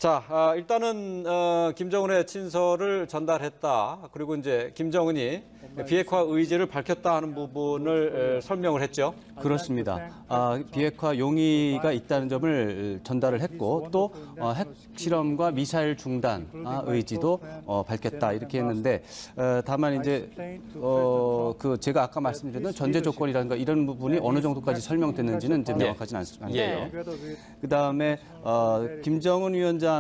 자, 일단은 김정은의 친서를 전달했다. 그리고 이제 김정은이 비핵화 의지를 밝혔다 하는 부분을 설명을 했죠. 그렇습니다. 비핵화 용의가 있다는 점을 전달을 했고 또 핵실험과 미사일 중단 의지도 밝혔다 이렇게 했는데 다만 이제 제가 아까 말씀드렸던 전제 조건이라든가 이런 부분이 어느 정도까지 설명됐는지는 이제 명확하지는 않습니다. 그다음에 김정은 위원장이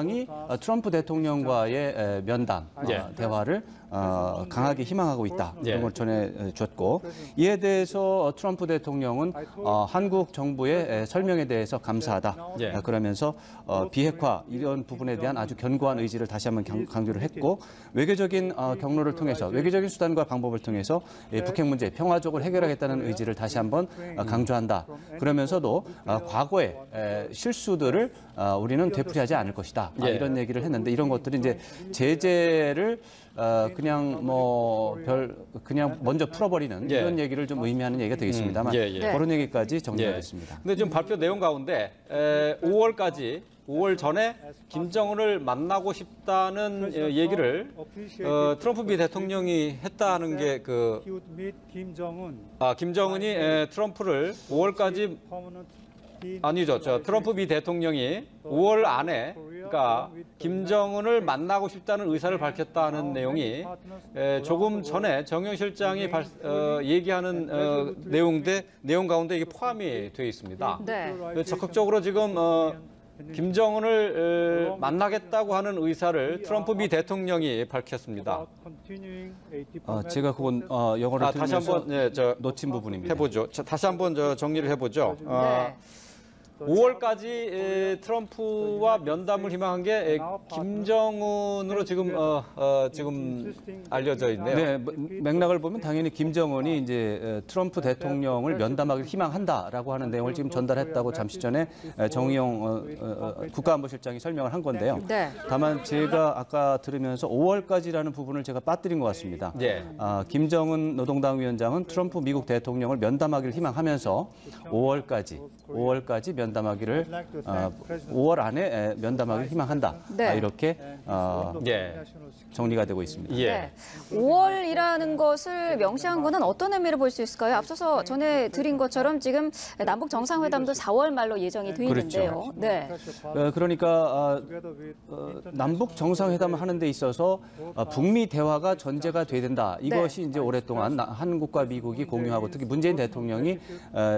트럼프 대통령과의 면담 대화를 강하게 희망하고 있다. 이런 걸 전해줬고 이에 대해서 트럼프 대통령은 한국 정부의 설명에 대해서 감사하다. 그러면서 비핵화 이런 부분에 대한 아주 견고한 의지를 다시 한번 강조를 했고 외교적인 경로를 통해서 외교적인 수단과 방법을 통해서 북핵 문제 평화적으로 해결하겠다는 의지를 다시 한번 강조한다. 그러면서도 과거의 실수들을 우리는 되풀이하지 않을 것이다. 이런 얘기를 했는데 이런 것들이 이제 제재를 그냥 먼저 풀어버리는 이런 얘기를 좀 의미하는 얘기가 되겠습니다만 그런 얘기까지 정리가 됐습니다. 근데 지금 발표 내용 가운데 5월 전에 김정은을 만나고 싶다는 얘기를 트럼프 미 대통령이 했다는 게 김정은이 트럼프를 5월까지 아니죠. 트럼프 미 대통령이 5월 안에 그러니까 김정은을 만나고 싶다는 의사를 밝혔다는 내용이 조금 전에 정영 실장이 얘기하는 내용 가운데 이게 포함이 되어 있습니다. 적극적으로 지금 김정은을 만나겠다고 하는 의사를 트럼프 미 대통령이 밝혔습니다. 제가 그건 영어를 다시 한번 놓친 부분입니다. 해보죠. 다시 한번 정리를 해보죠. 5월까지 트럼프와 면담을 희망한 게 김정은으로 지금 알려져 있네요. 네, 맥락을 보면 당연히 김정은이 이제 트럼프 대통령을 면담하기를 희망한다라고 하는 내용을 지금 전달했다고 잠시 전에 정의용 국가안보실장이 설명을 한 건데요. 다만 제가 아까 들으면서 5월까지라는 부분을 제가 빠뜨린 것 같습니다. 김정은 노동당 위원장은 트럼프 미국 대통령을 면담하기를 희망하면서 5월까지 면담하기를 5월 안에 면담하기를 희망한다. 이렇게 정리가 되고 있습니다. 5월이라는 것을 명시한 것은 어떤 의미를 볼 수 있을까요? 앞서서 전해드린 것처럼 지금 남북 정상회담도 4월 말로 예정이 돼 있는데요. 그러니까 남북 정상회담을 하는 데 있어서 북미 대화가 전제가 돼야 된다. 이것이 이제 오랫동안 한국과 미국이 공유하고 특히 문재인 대통령이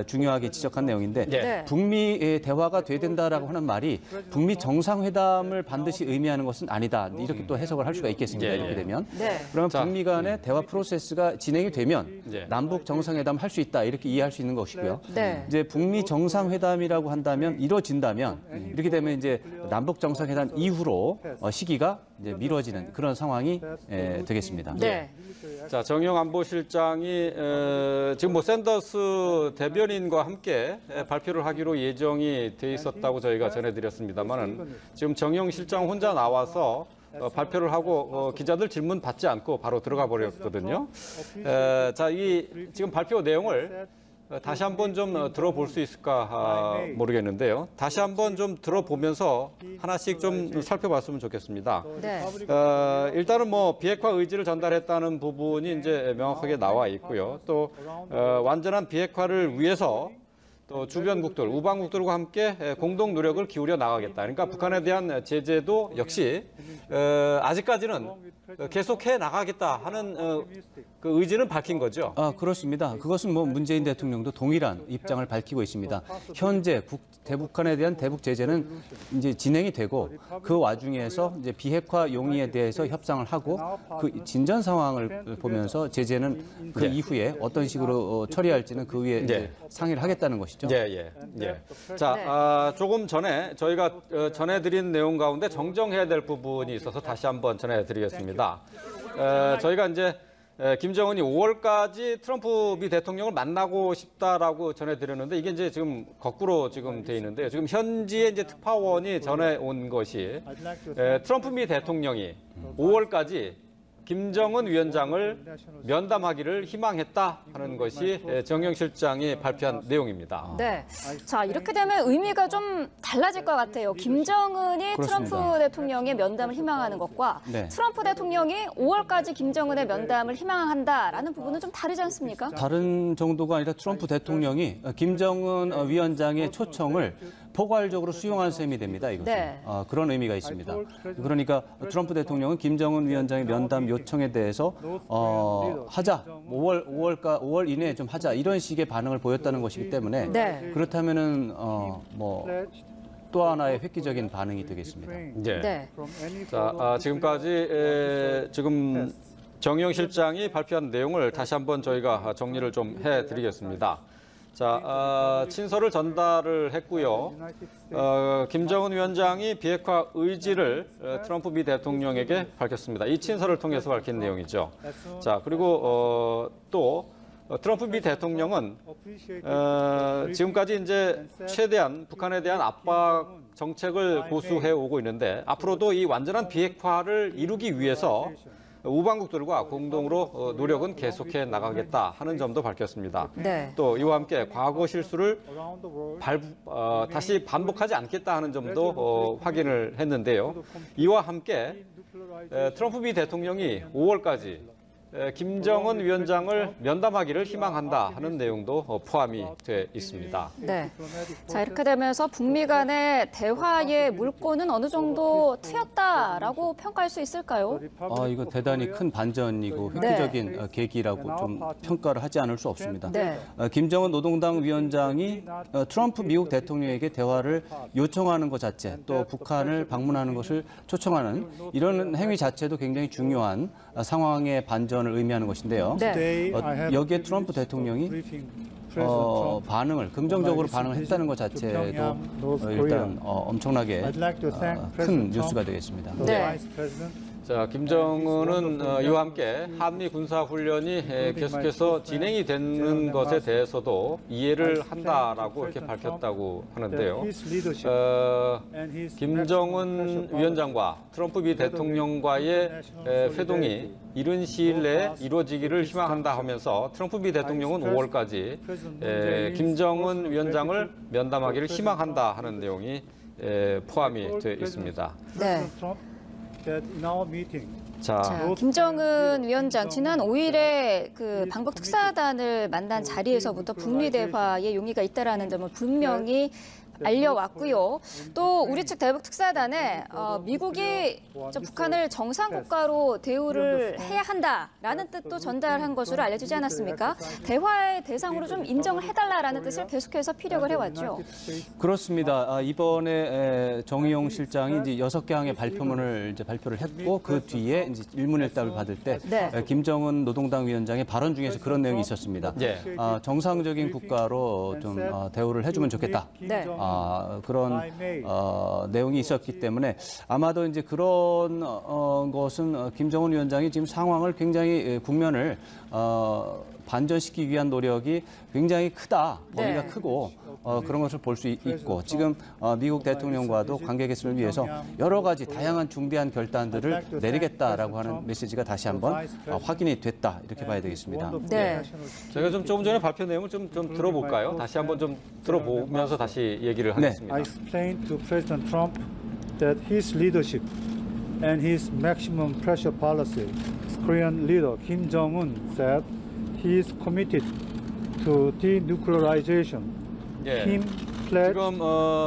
중요하게 지적한 내용인데 북미 대화가 돼야 된다라고 하는 말이 북미 정상회담을 반드시 의미하는 것은 아니다. 이렇게 또 해석을 할 수가 있겠습니다. 이렇게 되면. 그러면 북미 간의 대화 프로세스가 진행이 되면 남북 정상회담 할 수 있다. 이렇게 이해할 수 있는 것이고요. 이제 북미 정상회담이라고 한다면 이루어진다면 이렇게 되면 이제 남북 정상회담 이후로 시기가 이제 미뤄지는 그런 상황이 되겠습니다. 자, 정영 안보실장이 지금 샌더스 대변인과 함께 발표를 하기로 예정이 돼 있었다고 저희가 전해드렸습니다만은 지금 정영 실장 혼자 나와서 발표를 하고 기자들 질문 받지 않고 바로 들어가 버렸거든요. 자, 지금 발표 내용을 다시 한번 좀 들어볼 수 있을까 모르겠는데요. 다시 한번 좀 들어보면서 하나씩 좀 살펴봤으면 좋겠습니다. 일단은 비핵화 의지를 전달했다는 부분이 이제 명확하게 나와 있고요. 또 완전한 비핵화를 위해서 또 주변국들, 우방국들과 함께 공동 노력을 기울여 나가겠다. 그러니까 북한에 대한 제재도 역시 아직까지는 계속해 나가겠다 하는 그 의지는 밝힌 거죠. 그렇습니다. 그것은 문재인 대통령도 동일한 입장을 밝히고 있습니다. 현재 대북한에 대한 대북 제재는 이제 진행이 되고 그 와중에서 이제 비핵화 용의에 대해서 협상을 하고 그 진전 상황을 보면서 제재는 그 이후에 어떤 식으로 처리할지는 그 위에 이제 상의를 하겠다는 것이죠. 자, 조금 전에 저희가 전해드린 내용 가운데 정정해야 될 부분이 있어서 다시 한번 전해드리겠습니다. 저희가 이제 김정은이 5월까지 트럼프 미 대통령을 만나고 싶다라고 전해드렸는데 이게 이제 지금 거꾸로 지금 돼 있는데요. 지금 현지의 이제 특파원이 전해온 것이 트럼프 미 대통령이 5월까지 김정은 위원장을 면담하기를 희망했다 하는 것이 정영 실장이 발표한 내용입니다. 네. 자, 이렇게 되면 의미가 좀 달라질 것 같아요. 김정은이 그렇습니다. 트럼프 대통령의 면담을 희망하는 것과 네. 트럼프 대통령이 5월까지 김정은의 면담을 희망한다라는 부분은 좀 다르지 않습니까? 다른 정도가 아니라 트럼프 대통령이 김정은 위원장의 초청을 포괄적으로 수용한 셈이 됩니다. 이것은 네. 그런 의미가 있습니다. 그러니까 트럼프 대통령은 김정은 위원장의 면담 요청에 대해서 하자, 5월 이내에 좀 하자 이런 식의 반응을 보였다는 것이기 때문에 네. 그렇다면은 또 하나의 획기적인 반응이 되겠습니다. 네. 네. 자, 지금까지 지금 정영 실장이 발표한 내용을 다시 한번 저희가 정리를 좀 해드리겠습니다. 자, 친서를 전달을 했고요. 김정은 위원장이 비핵화 의지를 트럼프 미 대통령에게 밝혔습니다. 이 친서를 통해서 밝힌 내용이죠. 자, 그리고 또 트럼프 미 대통령은 지금까지 이제 최대한 북한에 대한 압박 정책을 고수해 오고 있는데 앞으로도 이 완전한 비핵화를 이루기 위해서 우방국들과 공동으로 노력은 계속해 나가겠다 하는 점도 밝혔습니다. 네. 또 이와 함께 과거 실수를 다시 반복하지 않겠다 하는 점도 확인을 했는데요. 이와 함께 트럼프 미 대통령이 5월까지 김정은 위원장을 면담하기를 희망한다 하는 내용도 포함이 돼 있습니다. 네. 자, 이렇게 되면서 북미 간의 대화의 물꼬는 어느 정도 트였다라고 평가할 수 있을까요? 이거 대단히 큰 반전이고 획기적인 계기라고 좀 평가를 하지 않을 수 없습니다. 네. 김정은 노동당 위원장이 트럼프 미국 대통령에게 대화를 요청하는 것 자체, 또 북한을 방문하는 것을 초청하는 이런 행위 자체도 굉장히 중요한 상황의 반전을 의미하는 것인데요. 네. 여기에 트럼프 대통령이 긍정적으로 반응했다는 것 자체도 일단 엄청나게 큰 뉴스가 되겠습니다. 네. 자, 김정은은 이와 함께 한미 군사 훈련이 계속해서 진행이 되는 것에 대해서도 이해를 한다라고 이렇게 밝혔다고 하는데요. 김정은 위원장과 트럼프 미 대통령과의 회동이 이른 시일 내에 이루어지기를 희망한다 하면서 트럼프 미 대통령은 5월까지 김정은 위원장을 면담하기를 희망한다 하는 내용이 포함이 되어 있습니다. 네. 자, 자, 김정은 위원장 지난 5일에 그 방북 특사단을 만난 자리에서부터 북미 대화에 용의가 있다라는 점을 분명히 알려왔고요. 또 우리 측 대북 특사단에 미국이 북한을 정상 국가로 대우를 해야 한다라는 뜻도 전달한 것으로 알려지지 않았습니까? 대화의 대상으로 좀 인정을 해달라라는 뜻을 계속해서 피력을 해왔죠. 그렇습니다. 이번에 정의용 실장이 이제 6개항의 발표문을 이제 발표를 했고 그 뒤에 이제 일문일답을 받을 때 네. 김정은 노동당 위원장의 발언 중에서 그런 내용이 있었습니다. 예. 정상적인 국가로 좀 대우를 해주면 좋겠다. 네. 그런 내용이 있었기 때문에 아마도 이제 그런 것은 김정은 위원장이 지금 상황을 굉장히 국면을 반전시키기 위한 노력이 굉장히 크다, 범위가 크고 그런 것을 볼 수 있고 지금 미국 대통령과도 관계 개선을 위해서 여러 가지 다양한 중대한 결단들을 내리겠다라고 하는 메시지가 다시 한번 확인이 됐다 이렇게 봐야 되겠습니다. 네. 제가 좀 조금 전에 발표 내용을 좀 들어볼까요? 다시 한번 좀 들어보면서 다시 얘기를 하겠습니다. I explained to President Trump that his leadership and his maximum pressure policy, Korean leader Kim Jong-un said he is committed to denuclearization. 예. Kim pledged 지금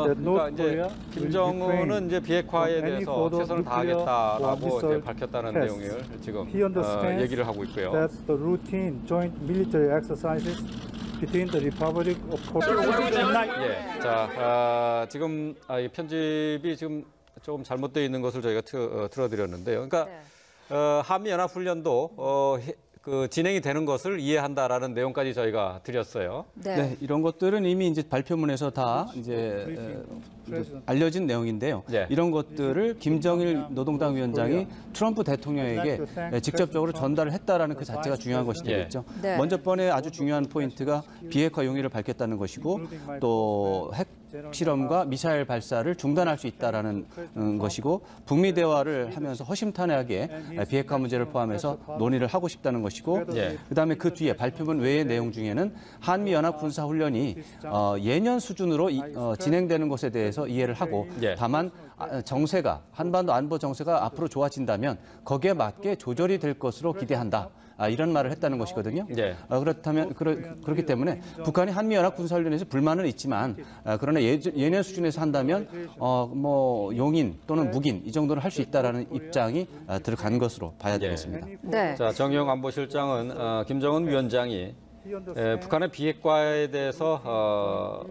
that 그러니까 North 이제 Korea 김정은은 이제 비핵화에 from any 대해서 further 최선을 nuclear 다하겠다라고 or 이제 missile 밝혔다는 tests. 내용을 지금 He understands 얘기를 하고 있고요. that the routine joint military exercises between the Republic of Korea. 예, 자, 지금 이 편집이 지금 조금 잘못되어 있는 것을 저희가 틀어드렸는데요. 그러니까 한미 연합 훈련도 그 진행이 되는 것을 이해한다라는 내용까지 저희가 드렸어요. 네, 이런 것들은 이미 이제 발표문에서 다 이제 알려진 내용인데요. 네. 이런 것들을 김정일 노동당 위원장이 트럼프 대통령에게 직접적으로 전달을 했다라는 그 자체가 중요한 것이 되겠죠. 네. 먼저 번에 아주 중요한 포인트가 비핵화 용의를 밝혔다는 것이고 또 핵 핵실험과 미사일 발사를 중단할 수 있다라는 것이고 북미 대화를 하면서 허심탄회하게 비핵화 문제를 포함해서 논의를 하고 싶다는 것이고 예. 그다음에 그 뒤에 발표문 외의 내용 중에는 한미 연합 군사 훈련이 예년 수준으로 진행되는 것에 대해서 이해를 하고 예. 다만 정세가 한반도 안보 정세가 앞으로 좋아진다면 거기에 맞게 조절이 될 것으로 기대한다. 이런 말을 했다는 것이거든요. 예. 그렇기 때문에 북한이 한미연합 군사훈련에서 불만은 있지만 그러나 예년 수준에서 한다면 뭐 용인 또는 묵인 이 정도는 할 수 있다라는 입장이 들어간 것으로 봐야 되겠습니다. 네. 자, 정영 안보실장은 김정은 위원장이 북한의 비핵화에 대해서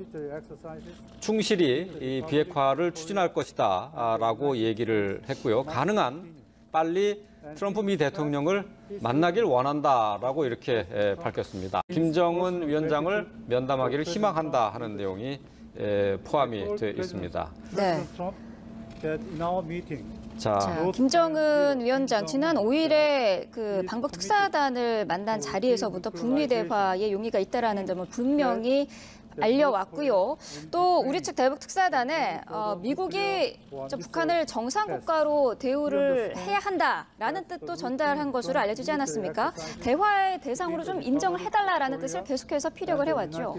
충실히 이 비핵화를 추진할 것이다라고 얘기를 했고요. 가능한 빨리 트럼프 미 대통령을 만나길 원한다라고 이렇게 밝혔습니다. 김정은 위원장을 면담하기를 희망한다 하는 내용이 포함이 되어 있습니다. 네. 자, 자, 김정은 위원장 지난 5일에 그 방북 특사단을 만난 자리에서부터 북미 대화에 용의가 있다라는 점을 분명히 알려왔고요. 또 우리 측 대북 특사단에 미국이 북한을 정상국가로 대우를 해야 한다라는 뜻도 전달한 것으로 알려지지 않았습니까? 대화의 대상으로 좀 인정을 해달라라는 뜻을 계속해서 피력을 해왔죠.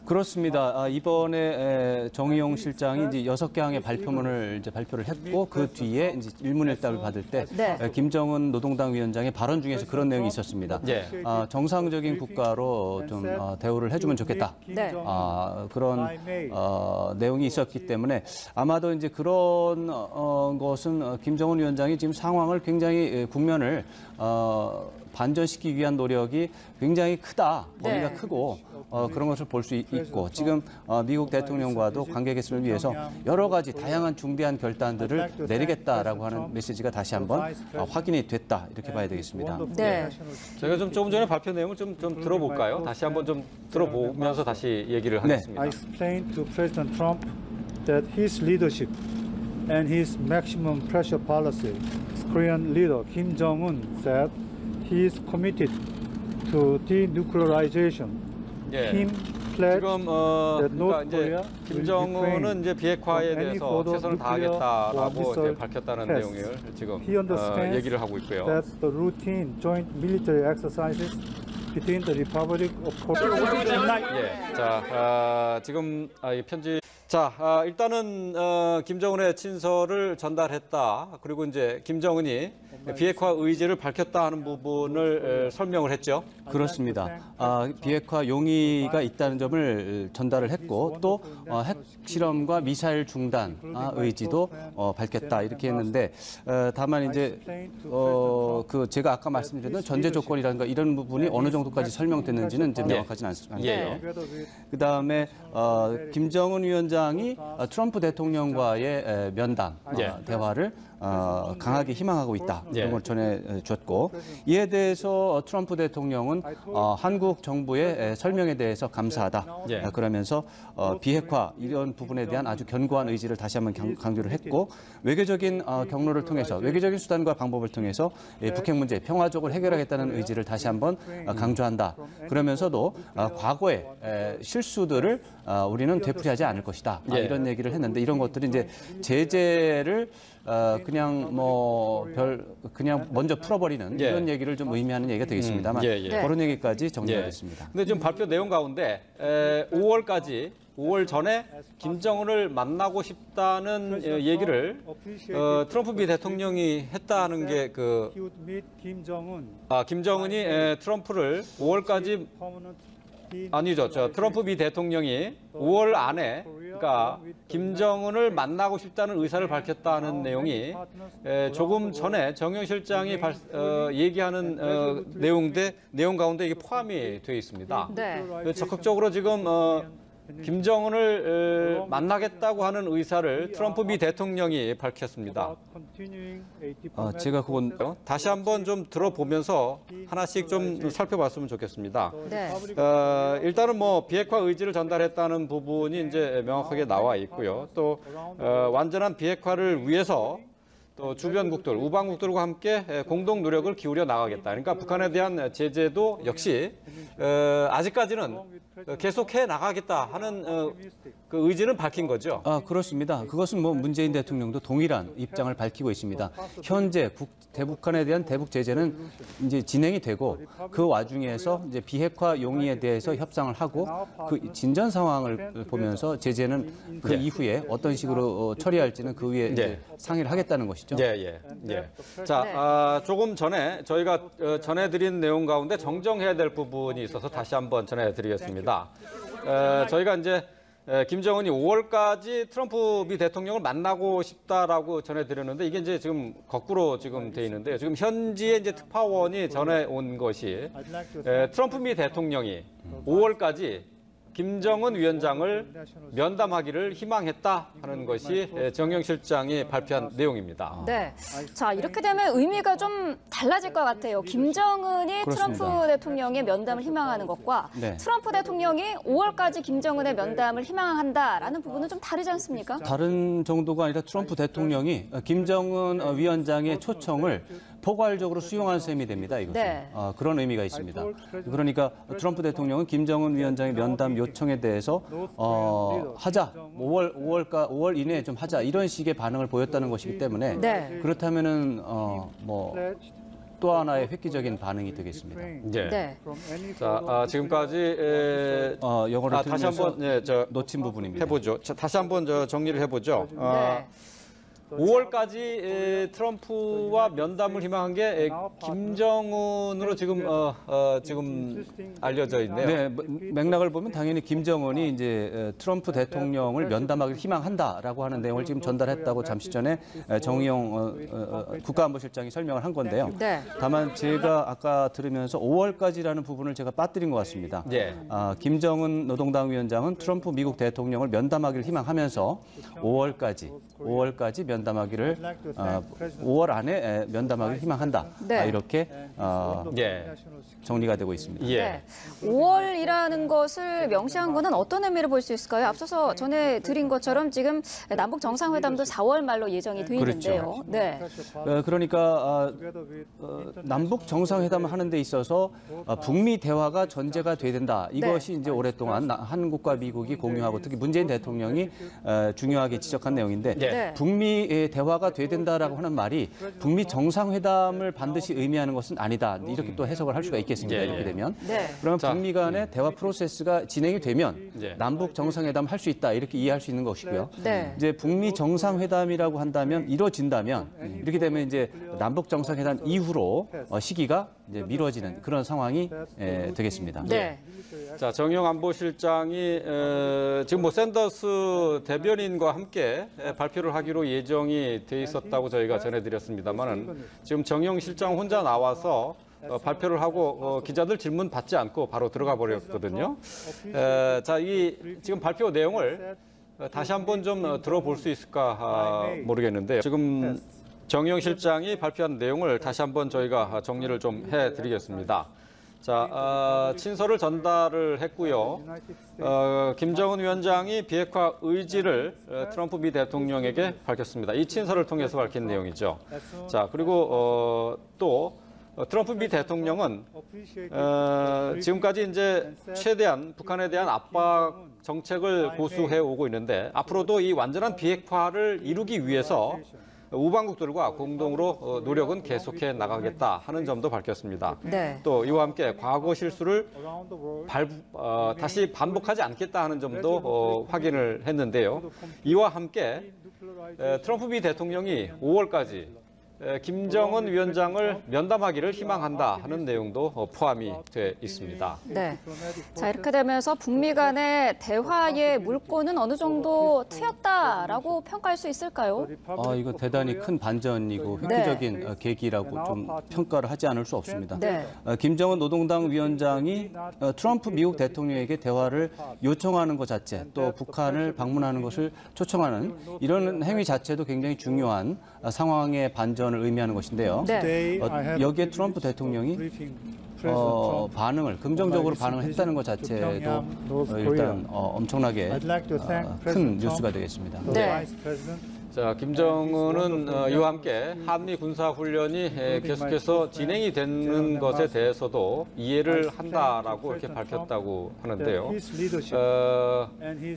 그렇습니다. 이번에 정의용 실장이 이제 6개항의 발표문을 이제 발표를 했고 그 뒤에 이제 일문일답을 받을 때 네. 김정은 노동당 위원장의 발언 중에서 그런 내용이 있었습니다. 예. 정상적인 국가로 좀 대우를 해주면 좋겠다. 네. 그런 내용이 있었기 때문에 아마도 이제 그런 것은 김정은 위원장이 지금 상황을 굉장히 국면을 반전시키기 위한 노력이 굉장히 크다, 범위가 네. 크고 그런 것을 볼 수 있고 지금 미국 대통령과도 관계 개선을 위해서 여러 가지 다양한 중대한 결단들을 내리겠다라고 하는 메시지가 다시 한번 확인이 됐다 이렇게 봐야 되겠습니다. 네. 저희가 좀 조금 전에 발표 내용을 좀 들어볼까요? 다시 한번 좀 들어보면서 다시 얘기를 하겠습니다. I explained to President Trump that his leadership and his maximum pressure policy, Korean leader Kim Jong-un said he is committed to denuclearization. 예. Kim pledged 지금 that 그러니까 North 이제 Korea 김정은은 이제 비핵화에 from any 대해서 further 최선을 nuclear 다하겠다라고 이제 missile 밝혔다는 tests. 내용을 지금 He understands 얘기를 하고 있고요. that the routine joint military exercises between the Republic of Korea. 예, 자 지금 이 편지. 자 일단은 김정은의 친서를 전달했다. 그리고 이제 김정은이 비핵화 의지를 밝혔다 하는 부분을 설명을 했죠. 그렇습니다. 비핵화 용의가 있다는 점을 전달을 했고 또 핵실험과 미사일 중단 의지도 밝혔다 이렇게 했는데 다만 이제 그 제가 아까 말씀드렸던 전제 조건이라든가 이런 부분이 어느 정도까지 설명됐는지는 이제 명확하지는 않고요. 예. 그다음에 김정은 위원장이 트럼프 대통령과의 면담 예. 대화를 강하게 희망하고 있다 예. 이런 걸 전해줬고 이에 대해서 트럼프 대통령은 한국 정부의 설명에 대해서 감사하다 예. 그러면서 비핵화 이런 부분에 대한 아주 견고한 의지를 다시 한번 강조를 했고 외교적인 경로를 통해서 외교적인 수단과 방법을 통해서 북핵 문제 평화적으로 해결하겠다는 의지를 다시 한번 강조한다. 그러면서도 과거의 실수들을 우리는 되풀이하지 않을 것이다. 예. 이런 얘기를 했는데 이런 것들이 이제 제재를 그냥 그냥 먼저 풀어버리는 예. 이런 얘기를 좀 의미하는 얘기가 되겠습니다만 예. 그런 얘기까지 정리가 예. 됐습니다. 근데 지금 발표 내용 가운데 5월 전에 김정은을 만나고 싶다는 얘기를 트럼프 미 대통령이 했다는 게 그 He would meet Kim Jong-un. 김정은이 트럼프를 5월까지 아니죠. 트럼프 미 대통령이 5월 안에 그러니까 김정은을 만나고 싶다는 의사를 밝혔다는 내용이 조금 전에 정영 실장이 얘기하는 내용 가운데 이게 포함이 되어 있습니다. 네. 적극적으로 지금 김정은을 만나겠다고 하는 의사를 트럼프 미 대통령이 밝혔습니다. 제가 그건 다시 한번 좀 들어보면서 하나씩 좀 살펴봤으면 좋겠습니다. 네. 일단은 뭐 비핵화 의지를 전달했다는 부분이 이제 명확하게 나와 있고요. 또 완전한 비핵화를 위해서 또 주변국들, 우방국들과 함께 공동 노력을 기울여 나가겠다. 그러니까 북한에 대한 제재도 역시 아직까지는 계속해 나가겠다 하는 그 의지는 밝힌 거죠. 그렇습니다. 그것은 뭐 문재인 대통령도 동일한 입장을 밝히고 있습니다. 현재 대북한에 대한 대북 제재는 이제 진행이 되고 그 와중에서 이제 비핵화 용의에 대해서 협상을 하고 그 진전 상황을 보면서 제재는 그 이후에 어떤 식으로 처리할지는 그 위에 이제 상의를 하겠다는 것이죠. 자, 조금 전에 저희가 전해드린 내용 가운데 정정해야 될 부분이 있어서 다시 한번 전해드리겠습니다. 저희가 이제 김정은이 5월까지 트럼프 미 대통령을 만나고 싶다라고 전해드렸는데 이게 이제 지금 거꾸로 지금 돼 있는데요. 지금 현지의 이제 특파원이 전해온 것이 트럼프 미 대통령이 5월까지 김정은 위원장을 면담하기를 희망했다 하는 것이 정영 실장이 발표한 내용입니다. 네. 자, 이렇게 되면 의미가 좀 달라질 것 같아요. 김정은이 그렇습니다. 트럼프 대통령의 면담을 희망하는 것과 네. 트럼프 대통령이 5월까지 김정은의 면담을 희망한다라는 부분은 좀 다르지 않습니까? 다른 정도가 아니라 트럼프 대통령이 김정은 위원장의 초청을 포괄적으로 수용한 셈이 됩니다. 이것은 네. 그런 의미가 있습니다. 그러니까 트럼프 대통령은 김정은 위원장의 면담 요청에 대해서 하자 5월 이내에 좀 하자 이런 식의 반응을 보였다는 것이기 때문에 네. 그렇다면은 뭐 또 하나의 획기적인 반응이 되겠습니다. 네. 자, 지금까지 영어를 다시 들으면서 한번 놓친 부분입니다. 해보죠. 자, 다시 한번 정리를 해보죠. 네. 5월까지 트럼프와 면담을 희망한 게 김정은으로 지금 알려져 있네요. 네, 맥락을 보면 당연히 김정은이 이제 트럼프 대통령을 면담하기를 희망한다라고 하는 내용을 지금 전달했다고 잠시 전에 정의용 국가안보실장이 설명을 한 건데요. 네. 다만 제가 아까 들으면서 5월까지라는 부분을 제가 빠뜨린 것 같습니다. 예. 김정은 노동당 위원장은 트럼프 미국 대통령을 면담하기를 희망하면서 5월까지 면담하기를 5월 안에 면담하기를 희망한다. 네. 이렇게 정리가 되고 있습니다. 네. 5월이라는 것을 명시한 것은 어떤 의미를 볼 수 있을까요? 앞서서 전해드린 것처럼 지금 남북 정상회담도 4월 말로 예정이 돼 있는데요. 네. 그러니까 남북 정상회담을 하는 데 있어서 북미 대화가 전제가 돼야 된다. 이것이 이제 오랫동안 한국과 미국이 공유하고 특히 문재인 대통령이 중요하게 지적한 내용인데 네. 북미 대화가 돼야 된다라고 하는 말이 북미 정상회담을 반드시 의미하는 것은 아니다. 이렇게 또 해석을 할 수가 있겠습니다. 이렇게 되면. 네. 그러면 북미 간의 대화 프로세스가 진행이 되면 남북 정상회담 할 수 있다. 이렇게 이해할 수 있는 것이고요. 네. 이제 북미 정상회담이라고 한다면 이루어진다면 이렇게 되면 이제 남북 정상회담 이후로 시기가 이제 미뤄지는 그런 상황이 되겠습니다. 네. 자, 정영 안보실장이 지금 뭐 샌더스 대변인과 함께 발표를 하기로 예정이 돼 있었다고 저희가 전해드렸습니다만은 지금 정영 실장 혼자 나와서 발표를 하고 기자들 질문 받지 않고 바로 들어가 버렸거든요. 자, 이 지금 발표 내용을 다시 한번 좀 들어볼 수 있을까 모르겠는데요. 지금 정영 실장이 발표한 내용을 다시 한번 저희가 정리를 좀 해드리겠습니다. 자, 친서를 전달을 했고요. 김정은 위원장이 비핵화 의지를 트럼프 미 대통령에게 밝혔습니다. 이 친서를 통해서 밝힌 내용이죠. 자, 그리고 또 트럼프 미 대통령은 지금까지 이제 최대한 북한에 대한 압박 정책을 고수해 오고 있는데 앞으로도 이 완전한 비핵화를 이루기 위해서 우방국들과 공동으로 노력은 계속해 나가겠다 하는 점도 밝혔습니다. 네. 또 이와 함께 과거 실수를 다시 반복하지 않겠다 하는 점도 확인을 했는데요. 이와 함께 트럼프 미 대통령이 5월까지 김정은 위원장을 면담하기를 희망한다 하는 내용도 포함이 돼 있습니다. 네. 자, 이렇게 되면서 북미 간의 대화의 물꼬는 어느 정도 트였다라고 평가할 수 있을까요? 이거 대단히 큰 반전이고 획기적인 계기라고 좀 평가를 하지 않을 수 없습니다. 네. 김정은 노동당 위원장이 트럼프 미국 대통령에게 대화를 요청하는 것 자체, 또 북한을 방문하는 것을 초청하는 이런 행위 자체도 굉장히 중요한 상황의 반전을 의미하는 것인데요. 네. 여기에 트럼프 대통령이 긍정적으로 반응을 했다는 것 자체도 일단 엄청나게 큰 뉴스가 되겠습니다. 네. 자, 김정은은 이와 함께 한미 군사 훈련이 계속해서 진행이 되는 것에 대해서도 이해를 한다라고 이렇게 밝혔다고 하는데요.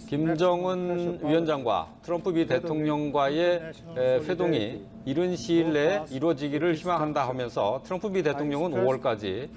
김정은 위원장과 트럼프 미 대통령과의 회동이 이른 시일 내에 이루어지기를 희망한다 하면서 트럼프 미 대통령은 5월까지